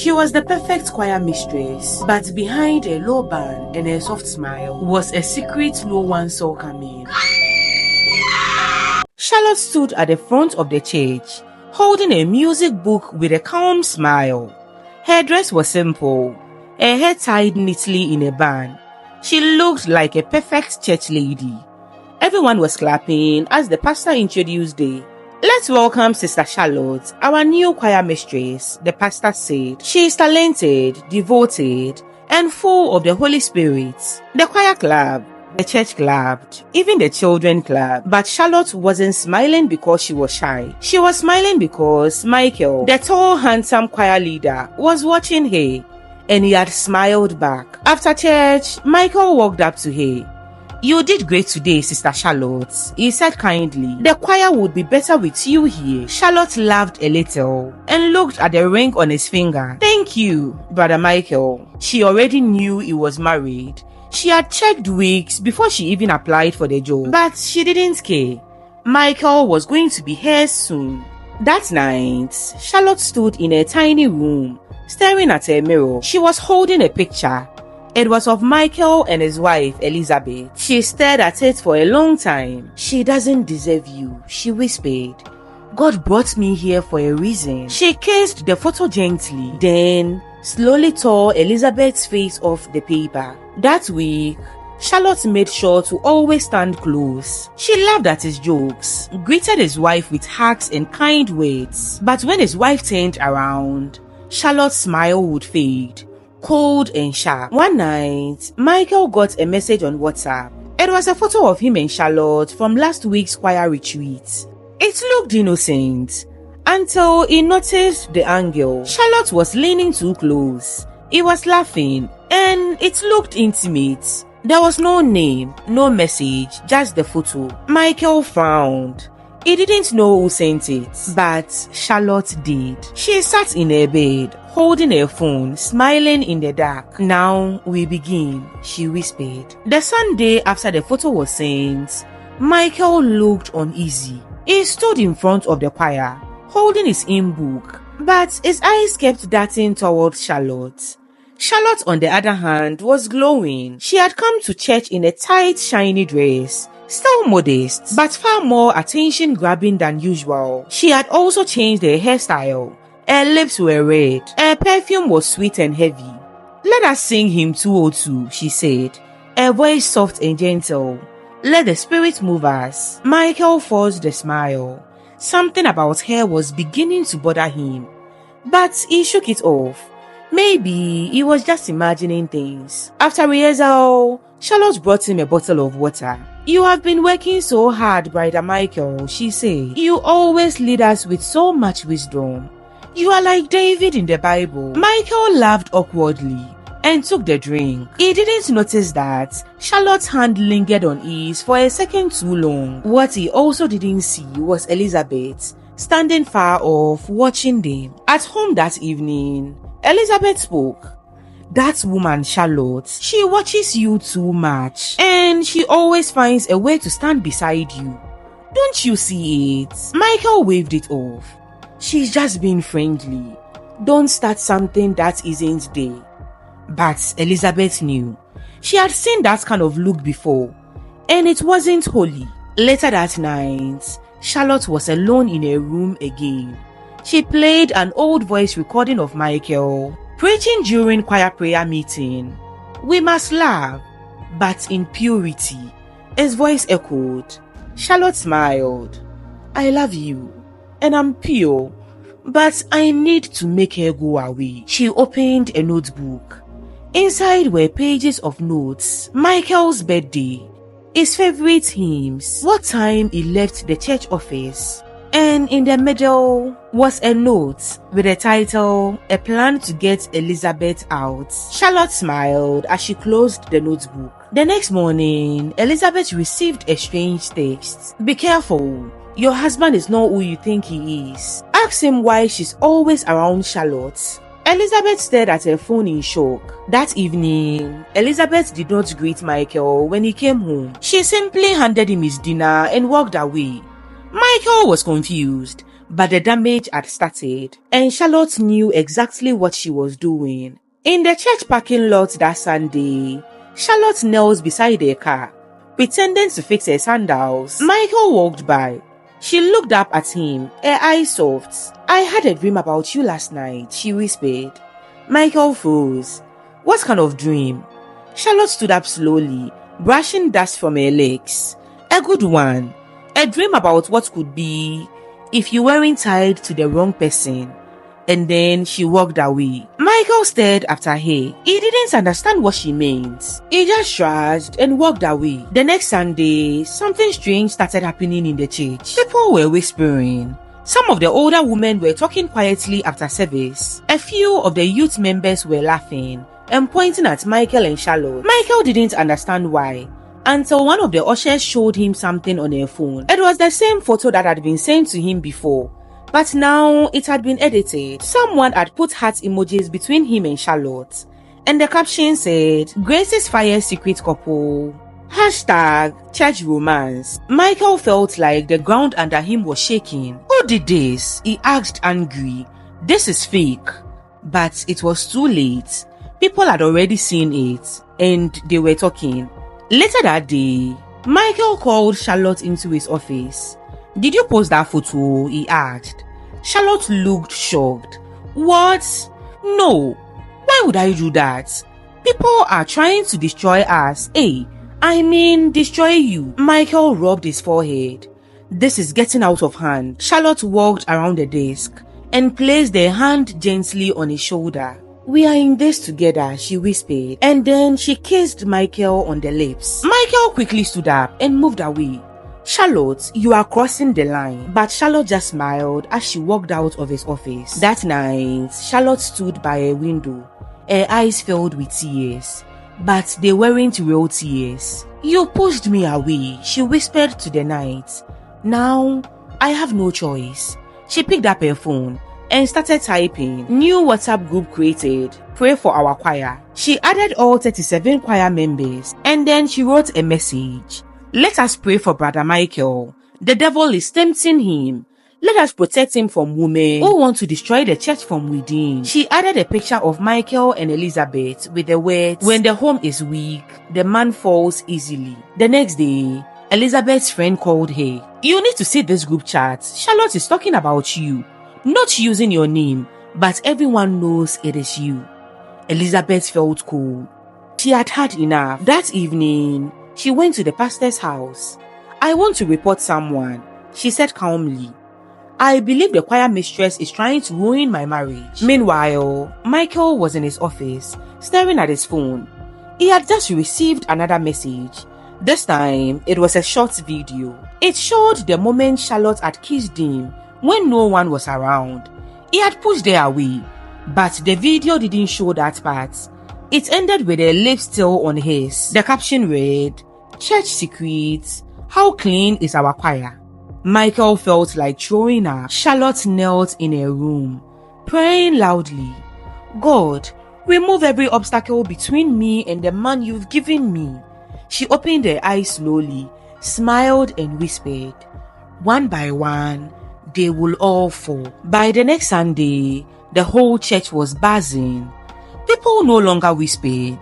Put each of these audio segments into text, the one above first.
She was the perfect choir mistress, but behind a low band and a soft smile was a secret no one saw coming. Charlotte stood at the front of the church, holding a music book with a calm smile. Her dress was simple, her hair tied neatly in a bun. She looked like a perfect church lady. Everyone was clapping as the pastor introduced her. "Let's welcome Sister Charlotte, our new choir mistress," the pastor said. "She is talented, devoted, and full of the Holy Spirit." The choir clapped, the church clapped, even the children clapped. But Charlotte wasn't smiling because she was shy. She was smiling because Michael, the tall, handsome choir leader, was watching her, and he had smiled back. After church, Michael walked up to her. "You did great today, Sister Charlotte," he said kindly. "The choir would be better with you here." Charlotte laughed a little and looked at the ring on his finger. "Thank you, Brother Michael." She already knew he was married. She had checked weeks before she even applied for the job, but she didn't care. Michael was going to be here soon. That night, Charlotte stood in a tiny room, staring at a mirror. She was holding a picture. It was of Michael and his wife, Elizabeth. She stared at it for a long time. "She doesn't deserve you," she whispered. "God brought me here for a reason." She kissed the photo gently, then slowly tore Elizabeth's face off the paper. That week, Charlotte made sure to always stand close. She laughed at his jokes, greeted his wife with hugs and kind words. But when his wife turned around, Charlotte's smile would fade, cold and sharp. One night, Michael got a message on WhatsApp. It was a photo of him and Charlotte from last week's choir retreat. It looked innocent until he noticed the angle. Charlotte was leaning too close. He was laughing and it looked intimate. There was no name, no message, just the photo. Michael frowned. He didn't know who sent it, but Charlotte did. She sat in her bed, holding her phone, smiling in the dark. "Now we begin," she whispered. The Sunday after the photo was sent, Michael looked uneasy. He stood in front of the choir, holding his hymn book, but his eyes kept darting towards Charlotte. Charlotte, on the other hand, was glowing. She had come to church in a tight, shiny dress, still modest, but far more attention-grabbing than usual. She had also changed her hairstyle. Her lips were red. Her perfume was sweet and heavy. "Let us sing hymn 202, she said, her voice soft and gentle. "Let the Spirit move us." Michael forced a smile. Something about her was beginning to bother him, but he shook it off. Maybe he was just imagining things. After rehearsal, Charlotte brought him a bottle of water. "You have been working so hard, Brother Michael," she said. "You always lead us with so much wisdom. You are like David in the Bible." Michael laughed awkwardly and took the drink. He didn't notice that Charlotte's hand lingered on his for a second too long. What he also didn't see was Elizabeth, standing far off, watching them. At home that evening, Elizabeth spoke. "That woman, Charlotte, she watches you too much, and she always finds a way to stand beside you. Don't you see it?" Michael waved it off. "She's just being friendly. Don't start something that isn't there." But Elizabeth knew. She had seen that kind of look before, and it wasn't holy. Later that night, Charlotte was alone in a room again. She played an old voice recording of Michael preaching during choir prayer meeting. "We must love, but in purity," his voice echoed. Charlotte smiled. "I love you, and I'm pure, but I need to make her go away." She opened a notebook. Inside were pages of notes. Michael's birthday, his favorite hymns, what time he left the church office, and in the middle was a note with the title, "A Plan to Get Elizabeth Out." Charlotte smiled as she closed the notebook. The next morning, Elizabeth received a strange text. "Be careful. Your husband is not who you think he is. Ask him why she's always around Charlotte." Elizabeth stared at her phone in shock. That evening, Elizabeth did not greet Michael when he came home. She simply handed him his dinner and walked away. Michael was confused, but the damage had started, and Charlotte knew exactly what she was doing. In the church parking lot that Sunday, Charlotte knelt beside her car, pretending to fix her sandals. Michael walked by. She looked up at him, her eyes soft. "I had a dream about you last night," she whispered. Michael froze. What kind of dream? Charlotte stood up slowly, brushing dust from her legs. A good one. A dream about what could be if you weren't tied to the wrong person. And then she walked away. Michael stared after her. He didn't understand what she meant. He just shrugged and walked away. The next Sunday, something strange started happening in the church. People were whispering. Some of the older women were talking quietly after service. A few of the youth members were laughing and pointing at Michael and Charlotte. Michael didn't understand why, until one of the ushers showed him something on her phone. It was the same photo that had been sent to him before, but now it had been edited. Someone had put heart emojis between him and Charlotte, and the caption said, "Grace's fire secret couple. #church romance." Michael felt like the ground under him was shaking. Who did this? He asked, angry. This is fake. But it was too late. People had already seen it, and they were talking. Later that day, Michael called Charlotte into his office. "Did you post that photo?" he asked. Charlotte looked shocked. "What? No. Why would I do that? People are trying to destroy us. Destroy you." Michael rubbed his forehead. "This is getting out of hand." Charlotte walked around the desk and placed her hand gently on his shoulder. "We are in this together," she whispered, and then she kissed Michael on the lips. Michael quickly stood up and moved away. "Charlotte, you are crossing the line." But Charlotte just smiled as she walked out of his office. That night, Charlotte stood by a window, her eyes filled with tears. But they weren't real tears. "You pushed me away," she whispered to the night. "Now, I have no choice." She picked up her phone and started typing. New WhatsApp group created. Pray for our choir. She added all 37 choir members, and then she wrote a message. "Let us pray for Brother Michael. The devil is tempting him. Let us protect him from women who want to destroy the church from within." She added a picture of Michael and Elizabeth with the words, "When the home is weak, the man falls easily." The next day, Elizabeth's friend called her. "You need to see this group chat. Charlotte is talking about you. Not using your name, but everyone knows it is you." Elizabeth felt cold. She had had enough. That evening, she went to the pastor's house. "I want to report someone," she said calmly. "I believe the choir mistress is trying to ruin my marriage." Meanwhile, Michael was in his office, staring at his phone. He had just received another message. This time, it was a short video. It showed the moment Charlotte had kissed him when no one was around. He had pushed her away, but the video didn't show that part. It ended with her lips still on his. The caption read, "Church secrets. How clean is our choir?" Michael felt like throwing up. Charlotte knelt in her room, praying loudly. "God, remove every obstacle between me and the man you've given me." She opened her eyes slowly, smiled and whispered, "One by one, they will all fall." By the next Sunday, the whole church was buzzing. People no longer whispered.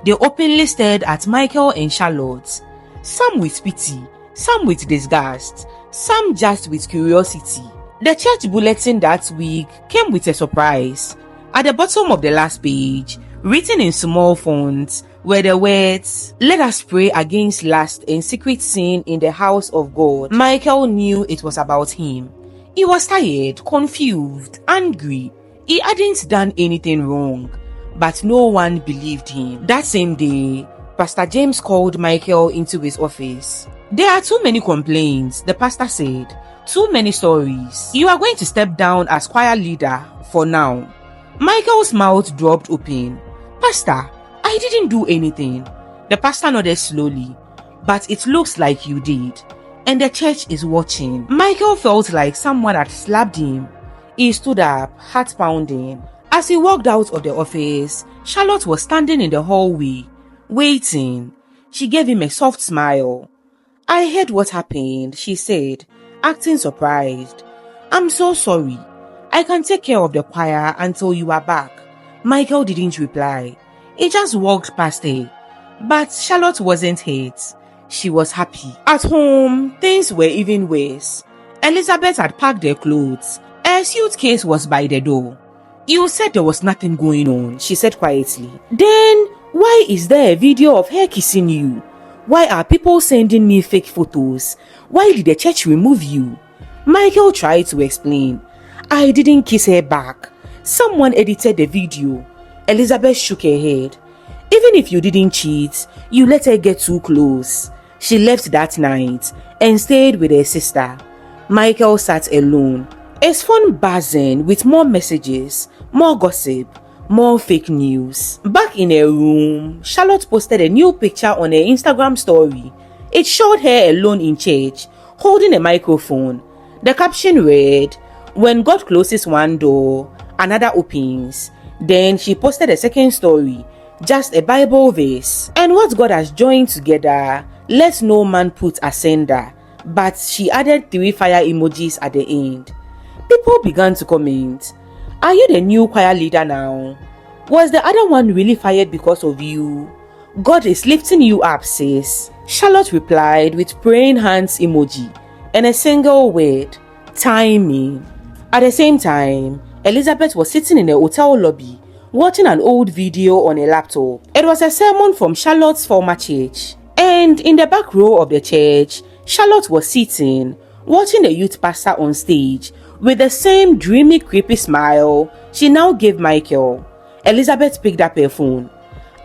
They openly stared at Michael and Charlotte, some with pity, some with disgust, some just with curiosity. The church bulletin that week came with a surprise. At the bottom of the last page, written in small fonts, were the words, "Let us pray against lust and secret sin in the house of God." Michael knew it was about him. He was tired, confused, angry. He hadn't done anything wrong, but no one believed him. That same day, Pastor James called Michael into his office. "There are too many complaints," the pastor said. "Too many stories. You are going to step down as choir leader for now." Michael's mouth dropped open. "Pastor, I didn't do anything." The pastor nodded slowly. "But it looks like you did, and the church is watching." Michael felt like someone had slapped him. He stood up, heart pounding. As he walked out of the office, Charlotte was standing in the hallway, waiting. She gave him a soft smile. "I heard what happened," she said, acting surprised. I'm so sorry. I can take care of the choir until you are back. Michael didn't reply. He just walked past her. But Charlotte wasn't hurt. She was happy. At home, things were even worse. Elizabeth had packed her clothes. Her suitcase was by the door. You said there was nothing going on, she said quietly. Then, why is there a video of her kissing you? Why are people sending me fake photos? Why did the church remove you? Michael tried to explain. I didn't kiss her back. Someone edited the video. Elizabeth shook her head. Even if you didn't cheat, you let her get too close. She left that night and stayed with her sister. Michael sat alone. His phone buzzing with more messages, more gossip, more fake news. Back in her room, Charlotte posted a new picture on her Instagram story. It showed her alone in church, holding a microphone. The caption read, "When God closes one door, another opens." Then she posted a second story, just a Bible verse. "And what God has joined together, let no man put asunder." But she added 3 fire emojis at the end. People began to comment. Are you the new choir leader now? Was the other one really fired because of you? God is lifting you up, sis. Charlotte replied with praying hands emoji and a single word, timing. At the same time, Elizabeth was sitting in a hotel lobby watching an old video on a laptop. It was a sermon from Charlotte's former church. And in the back row of the church, Charlotte was sitting, watching the youth pastor on stage with the same dreamy, creepy smile she now gave Michael. Elizabeth picked up her phone.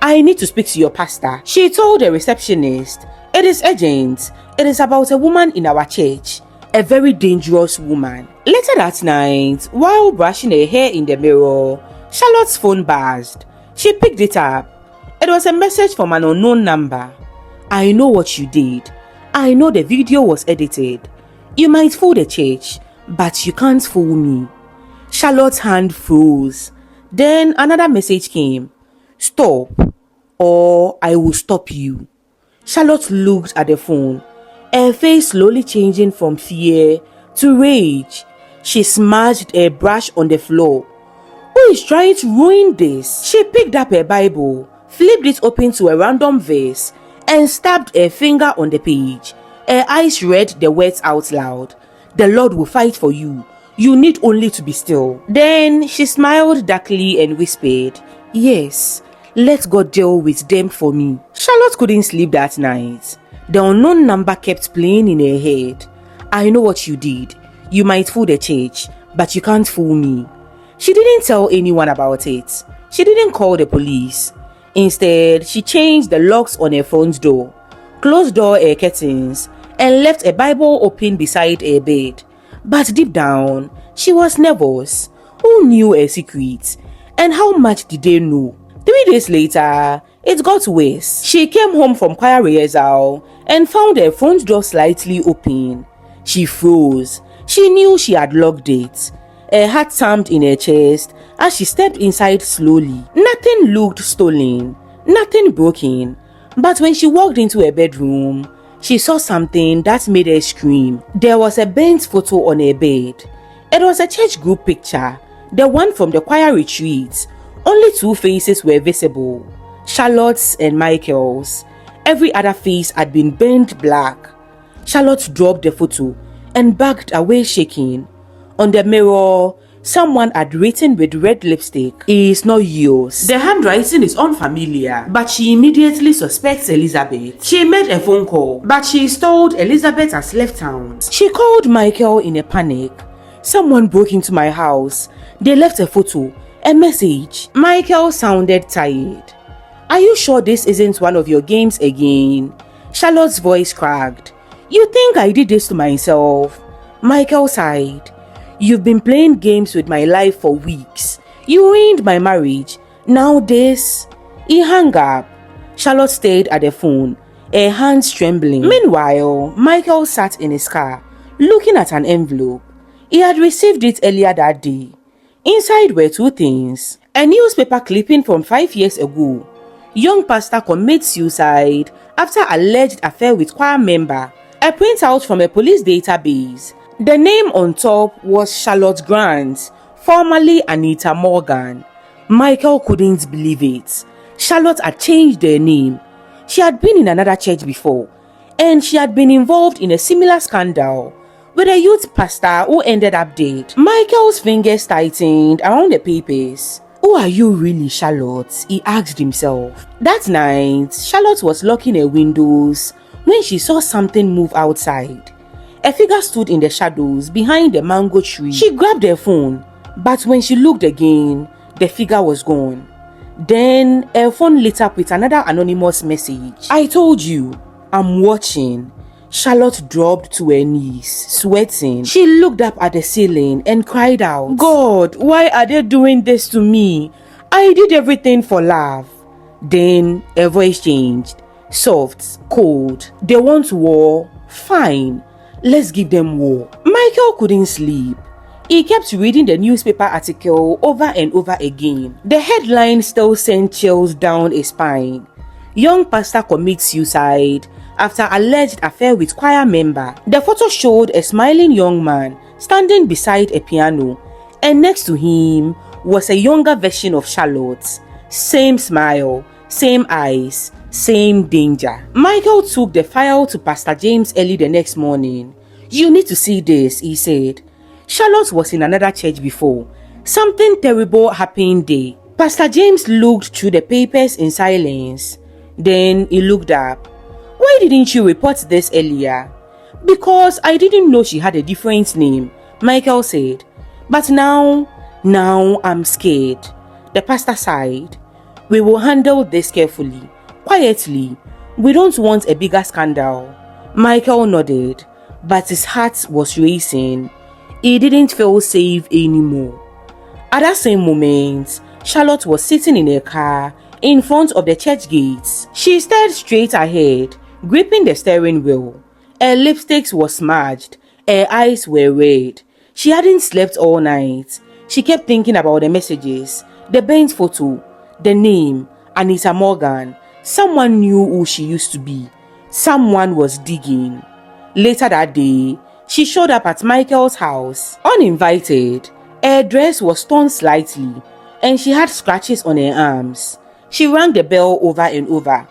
I need to speak to your pastor, she told the receptionist. It is urgent. It is about a woman in our church, a very dangerous woman. Later that night, while brushing her hair in the mirror, Charlotte's phone buzzed. She picked it up. It was a message from an unknown number. I know what you did. I know the video was edited. You might fool the church, but you can't fool me. Charlotte's hand froze. Then another message came. Stop, or I will stop you. Charlotte looked at the phone, her face slowly changing from fear to rage. She smashed a brush on the floor. Who is trying to ruin this? She picked up her Bible, flipped it open to a random verse, and stabbed her finger on the page. Her eyes read the words out loud. The Lord will fight for you. You need only to be still. Then she smiled darkly and whispered, Yes, let God deal with them for me. Charlotte couldn't sleep that night. The unknown number kept playing in her head. I know what you did. You might fool the church, but you can't fool me. She didn't tell anyone about it. She didn't call the police. Instead, she changed the locks on her front door, closed her curtains, and left a Bible open beside her bed. But deep down, she was nervous. Who knew her secret? And how much did they know? 3 days later, it got worse. She came home from choir rehearsal and found her front door slightly open. She froze. She knew she had locked it. Her heart thumped in her chest as she stepped inside slowly. Nothing looked stolen, nothing broken. But when she walked into her bedroom, she saw something that made her scream. There was a burnt photo on her bed. It was a church group picture, the one from the choir retreat. Only 2 faces were visible, Charlotte's and Michael's. Every other face had been burnt black. Charlotte dropped the photo and backed away shaking. On the mirror, someone had written with red lipstick, "It's not yours." The handwriting is unfamiliar, but she immediately suspects Elizabeth. She made a phone call, but she is told Elizabeth has left town. She called Michael in a panic. Someone broke into my house. They left a photo, a message. Michael sounded tired. Are you sure this isn't one of your games again? Charlotte's voice cracked. You think I did this to myself? Michael sighed. You've been playing games with my life for weeks. You ruined my marriage. Now this. He hung up. Charlotte stayed at the phone, her hands trembling. Meanwhile, Michael sat in his car, looking at an envelope. He had received it earlier that day. Inside were 2 things. A newspaper clipping from 5 years ago. Young pastor commits suicide after alleged affair with choir member. A printout from a police database. The name on top was Charlotte Grant, formerly Anita Morgan. Michael couldn't believe it. Charlotte had changed her name. She had been in another church before, and she had been involved in a similar scandal with a youth pastor who ended up dead. Michael's fingers tightened around the papers. Who are you really, Charlotte? He asked himself. That night, Charlotte was locking her windows when she saw something move outside. A figure stood in the shadows behind the mango tree. She grabbed her phone, but when she looked again, the figure was gone. Then her phone lit up with another anonymous message. I told you, I'm watching. Charlotte dropped to her knees, sweating. She looked up at the ceiling and cried out, God, why are they doing this to me? I did everything for love. Then her voice changed, soft, cold. They want war? Fine, let's give them war. Michael couldn't sleep. He kept reading the newspaper article over and over again. The headline still sent chills down his spine. Young pastor commits suicide after alleged affair with choir member. The photo showed a smiling young man standing beside a piano, and next to him was a younger version of Charlotte. Same smile, same eyes, same danger. Michael took the file to Pastor James early the next morning. You need to see this, he said. Charlotte was in another church before. Something terrible happened there. Pastor James looked through the papers in silence. Then he looked up. Why didn't you report this earlier? Because I didn't know she had a different name, Michael said. But now I'm scared. The pastor sighed. We will handle this carefully, quietly. We don't want a bigger scandal. Michael nodded, but his heart was racing. He didn't feel safe anymore. At that same moment, Charlotte was sitting in her car in front of the church gates. She stared straight ahead, gripping the steering wheel. Her lipstick was smudged. Her eyes were red. She hadn't slept all night. She kept thinking about the messages, the burnt photo, the name, Anita Morgan. Someone knew who she used to be. Someone was digging. Later that day, she showed up at Michael's house, uninvited. Her dress was torn slightly, and she had scratches on her arms. She rang the bell over and over.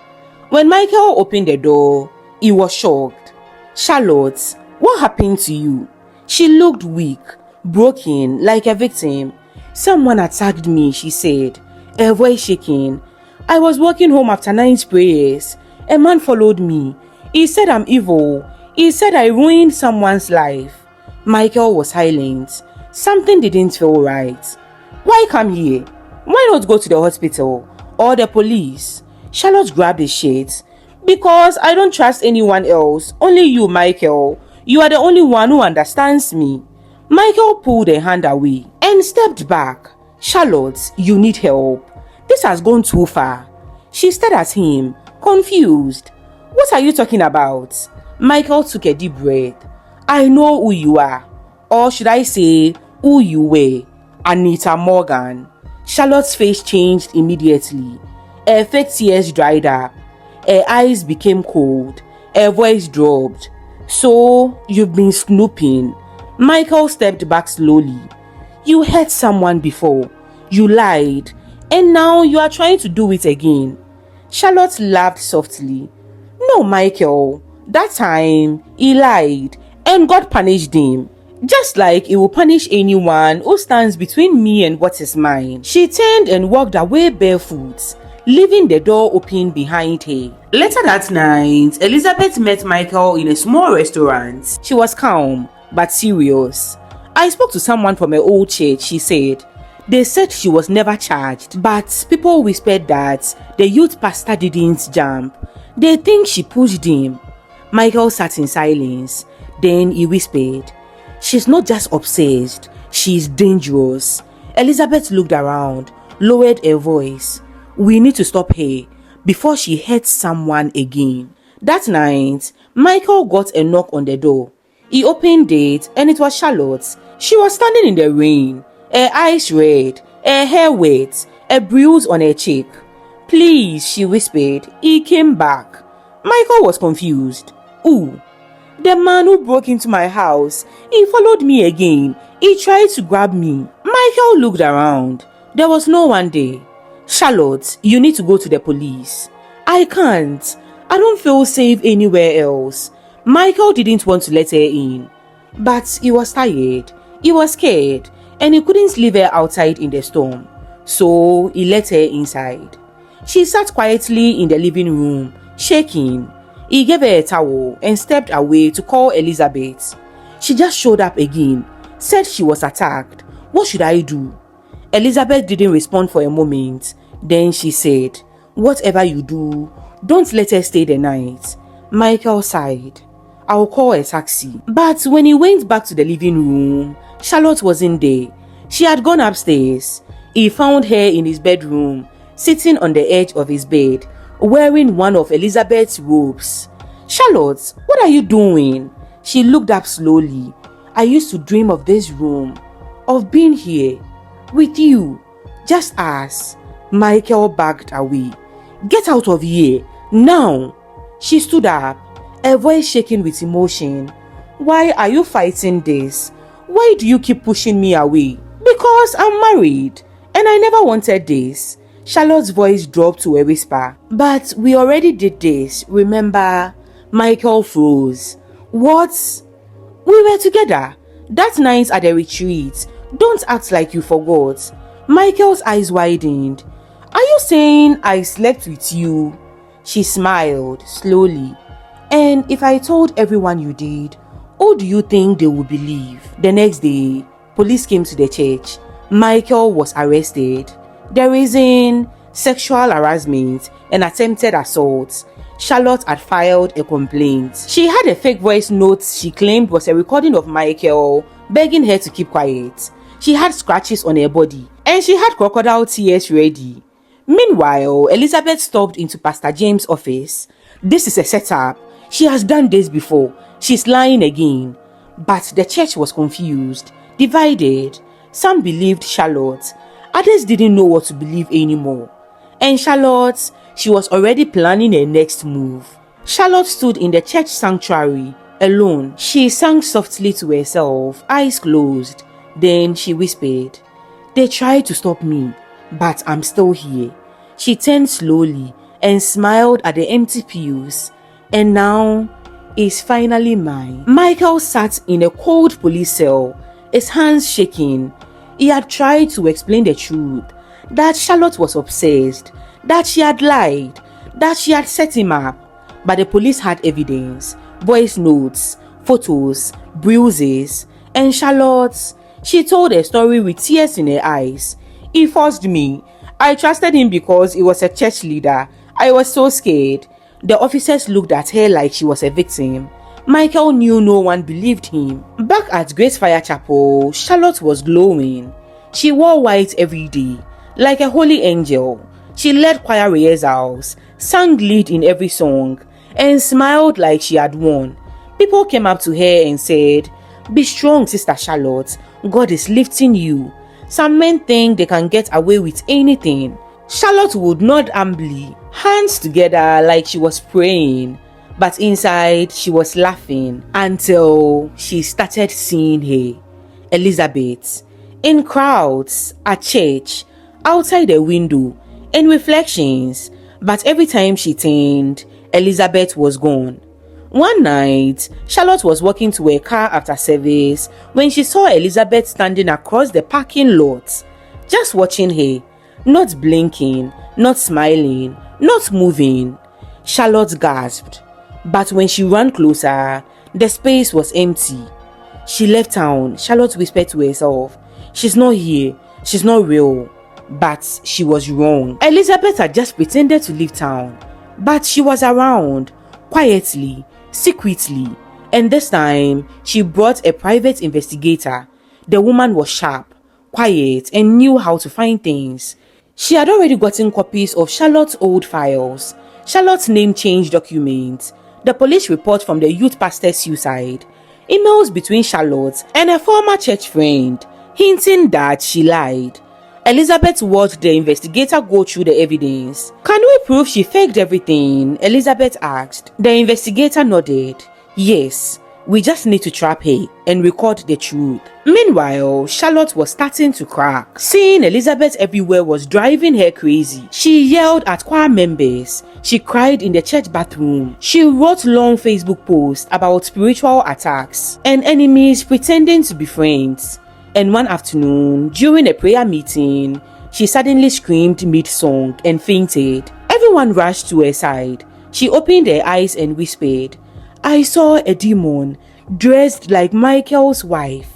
When Michael opened the door, he was shocked. Charlotte, what happened to you? She looked weak, broken, like a victim. Someone attacked me, she said, her voice shaking. I was walking home after night prayers. A man followed me. He said I'm evil. He said I ruined someone's life. Michael was silent. Something didn't feel right. Why come here? Why not go to the hospital or the police? Charlotte grabbed his shades. Because I don't trust anyone else. Only you, Michael. You are the only one who understands me. Michael pulled her hand away and stepped back. Charlotte, you need help. This has gone too far. She stared at him, confused. What are you talking about? Michael took a deep breath. I know who you are. Or should I say, who you were. Anita Morgan. Charlotte's face changed immediately. Her fake tears dried up. Her eyes became cold. Her voice dropped. So, you've been snooping. Michael stepped back slowly. You hurt someone before. You lied. And now you are trying to do it again. Charlotte laughed softly. No, Michael. That time, he lied. And God punished him. Just like he will punish anyone who stands between me and what is mine. She turned and walked away barefoot, leaving the door open behind her. Later that night, Elizabeth met Michael in a small restaurant. She was calm, but serious. I spoke to someone from her old church, she said. They said she was never charged, but people whispered that the youth pastor didn't jump. They think she pushed him. Michael sat in silence. Then he whispered, she's not just obsessed, she's dangerous. Elizabeth looked around, lowered her voice. We need to stop her before she hurts someone again. That night, Michael got a knock on the door. He opened it and it was Charlotte. She was standing in the rain, her eyes red, her hair wet, a bruise on her cheek. Please, she whispered. He came back. Michael was confused. Ooh. The man who broke into my house, he followed me again. He tried to grab me. Michael looked around. There was no one there. Charlotte, you need to go to the police. I can't. I don't feel safe anywhere else. Michael didn't want to let her in. But he was tired. He was scared. And he couldn't leave her outside in the storm. So he let her inside. She sat quietly in the living room, shaking. He gave her a towel and stepped away to call Elizabeth. She just showed up again, said she was attacked. What should I do? Elizabeth didn't respond for a moment. Then she said, whatever you do, don't let her stay the night. Michael sighed. I'll call a taxi. But when he went back to the living room, Charlotte wasn't there. She had gone upstairs. He found her in his bedroom, sitting on the edge of his bed, wearing one of Elizabeth's robes. Charlotte, what are you doing? She looked up slowly. I used to dream of this room, of being here, with you, just us. Michael backed away. Get out of here, now. She stood up, her voice shaking with emotion. Why are you fighting this? Why do you keep pushing me away? Because I'm married, and I never wanted this. Charlotte's voice dropped to a whisper. But we already did this, remember? Michael froze. What? We were together that night at the retreat. Don't act like you forgot. Michael's eyes widened. Are you saying I slept with you? She smiled slowly. And if I told everyone you did, who do you think they would believe? The next day, police came to the church. Michael was arrested. The reason: sexual harassment and attempted assault. Charlotte had filed a complaint. She had a fake voice note she claimed was a recording of Michael begging her to keep quiet. She had scratches on her body and she had crocodile tears ready. Meanwhile, Elizabeth stopped into Pastor James' office. This is a setup. She has done this before. She's lying again. But the church was confused, divided. Some believed Charlotte. Others didn't know what to believe anymore. And Charlotte, she was already planning her next move. Charlotte stood in the church sanctuary, alone. She sang softly to herself, eyes closed. Then she whispered, they tried to stop me, but I'm still here. She turned slowly and smiled at the empty pews. And now, it's finally mine. Michael sat in a cold police cell, his hands shaking. He had tried to explain the truth, that Charlotte was obsessed, that she had lied, that she had set him up. But the police had evidence, voice notes, photos, bruises. And Charlotte, she told her story with tears in her eyes. He forced me. I trusted him because he was a church leader. I was so scared. The officers looked at her like she was a victim. Michael knew no one believed him. Back at Grace Fire Chapel, Charlotte was glowing. She wore white every day, like a holy angel. She led choir rehearsals, sang lead in every song, and smiled like she had won. People came up to her and said, be strong, Sister Charlotte. God is lifting you. Some men think they can get away with anything. Charlotte would nod humbly, hands together like she was praying. But inside, she was laughing until she started seeing her, Elizabeth, in crowds, at church, outside the window, in reflections. But every time she turned, Elizabeth was gone. One night, Charlotte was walking to her car after service when she saw Elizabeth standing across the parking lot, just watching her, not blinking, not smiling, not moving. Charlotte gasped. But when she ran closer, the space was empty. She left town. Charlotte whispered to herself, she's not here, she's not real. But she was wrong. Elizabeth had just pretended to leave town. But she was around, quietly, secretly. And this time, she brought a private investigator. The woman was sharp, quiet, and knew how to find things. She had already gotten copies of Charlotte's old files, Charlotte's name change documents, the police report from the youth pastor's suicide, emails between Charlotte and a former church friend, hinting that she lied. Elizabeth watched the investigator go through the evidence. Can we prove she faked everything? Elizabeth asked. The investigator nodded. Yes, We just need to trap her and record the truth. Meanwhile, Charlotte was starting to crack. Seeing Elizabeth everywhere was driving her crazy. She yelled at choir members. She cried in the church bathroom. She wrote long Facebook posts about spiritual attacks and enemies pretending to be friends. And one afternoon, during a prayer meeting, she suddenly screamed mid-song and fainted. Everyone rushed to her side. She opened her eyes and whispered, "I saw a demon dressed like Michael's wife."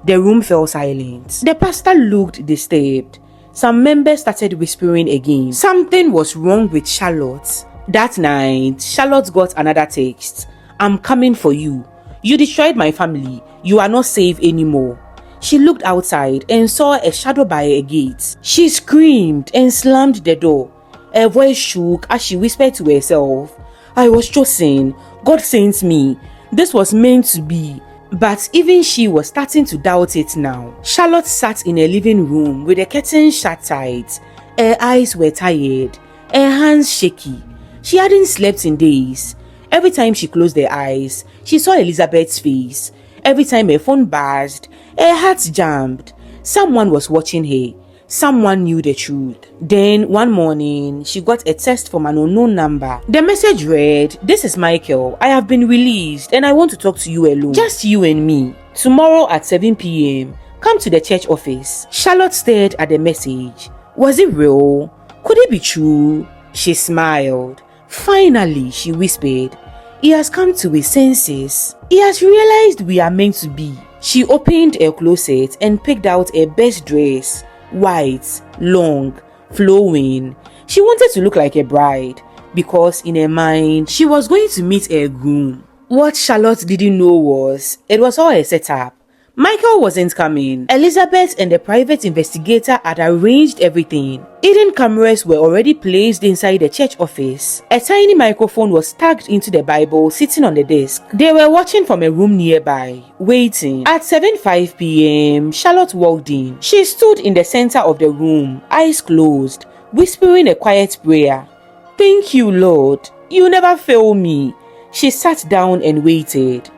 The room fell silent. The pastor looked disturbed. Some members started whispering again. Something was wrong with Charlotte. That night, Charlotte got another text. "I'm coming for you. You destroyed my family. You are not safe anymore." She looked outside and saw a shadow by a gate. She screamed and slammed the door. Her voice shook as she whispered to herself, "I was chosen. God sent me. This was meant to be." But even she was starting to doubt it now. Charlotte sat in her living room with the curtains shut tight. Her eyes were tired, her hands shaky. She hadn't slept in days. Every time she closed her eyes, she saw Elizabeth's face. Every time her phone buzzed, her heart jammed. Someone was watching her. Someone knew the truth. Then one morning, she got a text from an unknown number. The message read, "This is Michael. I have been released and I want to talk to you alone. Just you and me. Tomorrow at 7 p.m. Come to the church office." Charlotte stared at the message. Was it real? Could it be true? She smiled. Finally, she whispered, "He has come to his senses. He has realized we are meant to be." She opened her closet and picked out her best dress. White, long, flowing. She wanted to look like a bride because in her mind, she was going to meet her groom. What Charlotte didn't know was, it was all a setup. Michael wasn't coming. Elizabeth and the private investigator had arranged everything. Hidden cameras were already placed inside the church office. A tiny microphone was tucked into the Bible sitting on the desk. They were watching from a room nearby, waiting. At 7:05 p.m., Charlotte walked in. She stood in the center of the room, eyes closed, whispering a quiet prayer. "Thank you, Lord. You never fail me." She sat down and waited.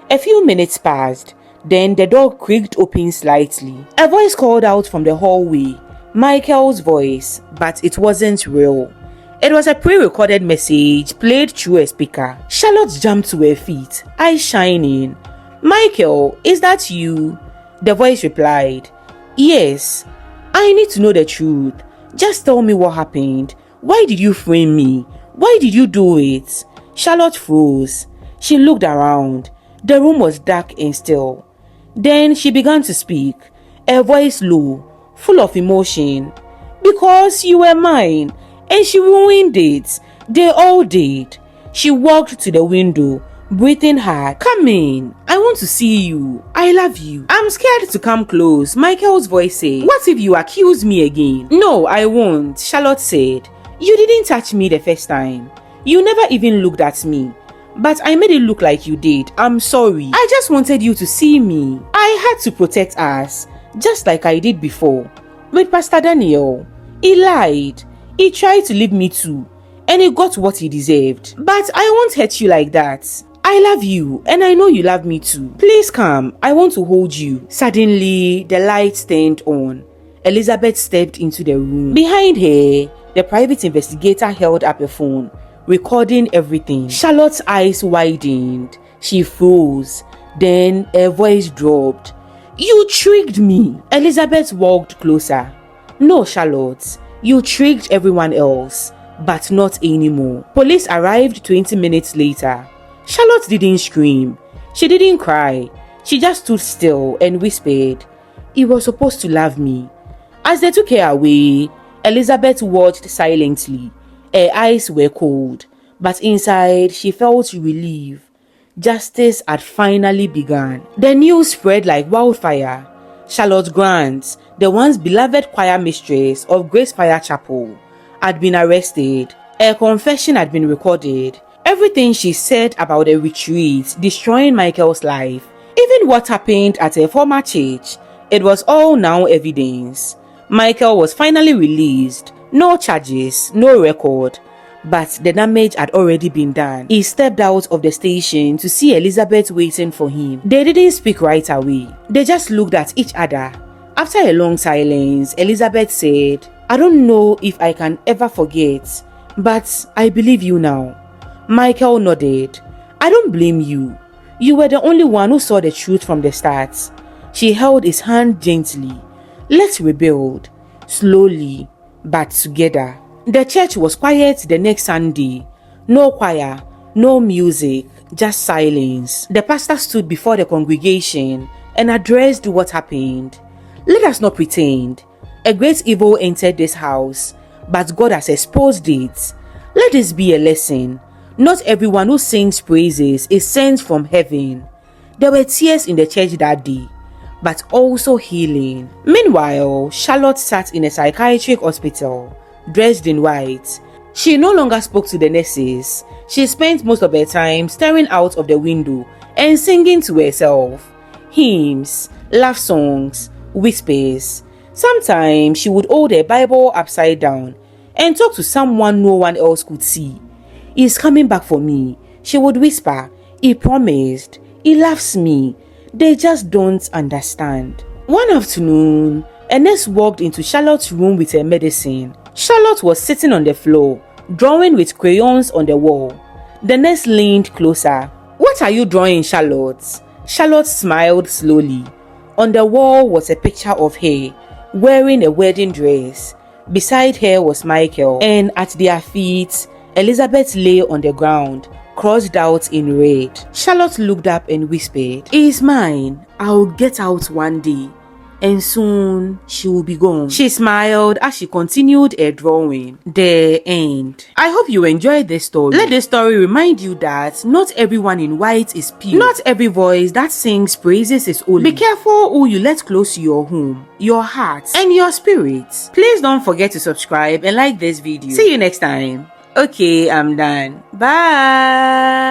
A few minutes passed. Then the door creaked open slightly. A voice called out from the hallway. Michael's voice, but it wasn't real. It was a pre-recorded message played through a speaker. Charlotte jumped to her feet, eyes shining. "Michael, is that you?" The voice replied, "Yes. I need to know the truth. Just tell me what happened. Why did you frame me? Why did you do it?" Charlotte froze. She looked around. The room was dark and still. Then she began to speak, her voice low, full of emotion. "Because you were mine, and she ruined it. They all did." She walked to the window, breathing hard. "Come in. I want to see you. I love you." "I'm scared to come close," Michael's voice said. "What if you accuse me again?" "No, I won't," Charlotte said. "You didn't touch me the first time. You never even looked at me. But I made it look like you did. I'm sorry. I just wanted you to see me. I had to protect us, just like I did before. With Pastor Daniel, he lied. He tried to leave me too, and he got what he deserved. But I won't hurt you like that. I love you, and I know you love me too. Please come. I want to hold you." Suddenly, the lights turned on. Elizabeth stepped into the room. Behind her, the private investigator held up a phone, recording everything. Charlotte's eyes widened. She froze. Then her voice dropped. "You tricked me." Elizabeth walked closer. "No, Charlotte. You tricked everyone else, but not anymore." Police arrived 20 minutes later. Charlotte didn't scream. She didn't cry. She just stood still and whispered, "He was supposed to love me." As they took her away, Elizabeth watched silently. Her eyes were cold, but inside she felt relief. Justice had finally begun. The news spread like wildfire. Charlotte Grant, the once beloved choir mistress of Grace Fire Chapel, had been arrested. Her confession had been recorded. Everything she said about the retreat destroying Michael's life, even what happened at her former church, it was all now evidence. Michael was finally released. No charges, no record. but the damage had already been done. He stepped out of the station to see Elizabeth waiting for him. They didn't speak right away. They just looked at each other. After a long silence, Elizabeth said, "I don't know if I can ever forget, but I believe you now." Michael nodded. "I don't blame you. You were the only one who saw the truth from the start." She held his hand gently. "Let's rebuild, slowly, but together." The church was quiet the next Sunday. No choir, no music, just silence. The pastor stood before the congregation and addressed what happened. "Let us not pretend. A great evil entered this house, but God has exposed it. Let this be a lesson. Not everyone who sings praises is sent from heaven." There were tears in the church that day, but also healing. Meanwhile, Charlotte sat in a psychiatric hospital, dressed in white. She no longer spoke to the nurses. She spent most of her time staring out of the window and singing to herself. Hymns, love songs, whispers. Sometimes she would hold her Bible upside down and talk to someone no one else could see. "He's coming back for me," she would whisper. "He promised. He loves me. They just don't understand." One afternoon, a nurse walked into Charlotte's room with her medicine. Charlotte was sitting on the floor, drawing with crayons on the wall. The nurse leaned closer. "What are you drawing, Charlotte?" Charlotte smiled slowly. On the wall was a picture of her, wearing a wedding dress. Beside her was Michael, and at their feet, Elizabeth lay on the ground, crossed out in red. Charlotte looked up and whispered, "He is mine. I'll get out one day, and soon she will be gone." She smiled as she continued her drawing. The end. I hope you enjoyed this story. Let this story remind you that not everyone in white is pure. Not every voice that sings praises is holy. Be careful who you let close to your home, your heart, and your spirit. Please don't forget to subscribe and like this video. See you next time. Okay, I'm done. Bye.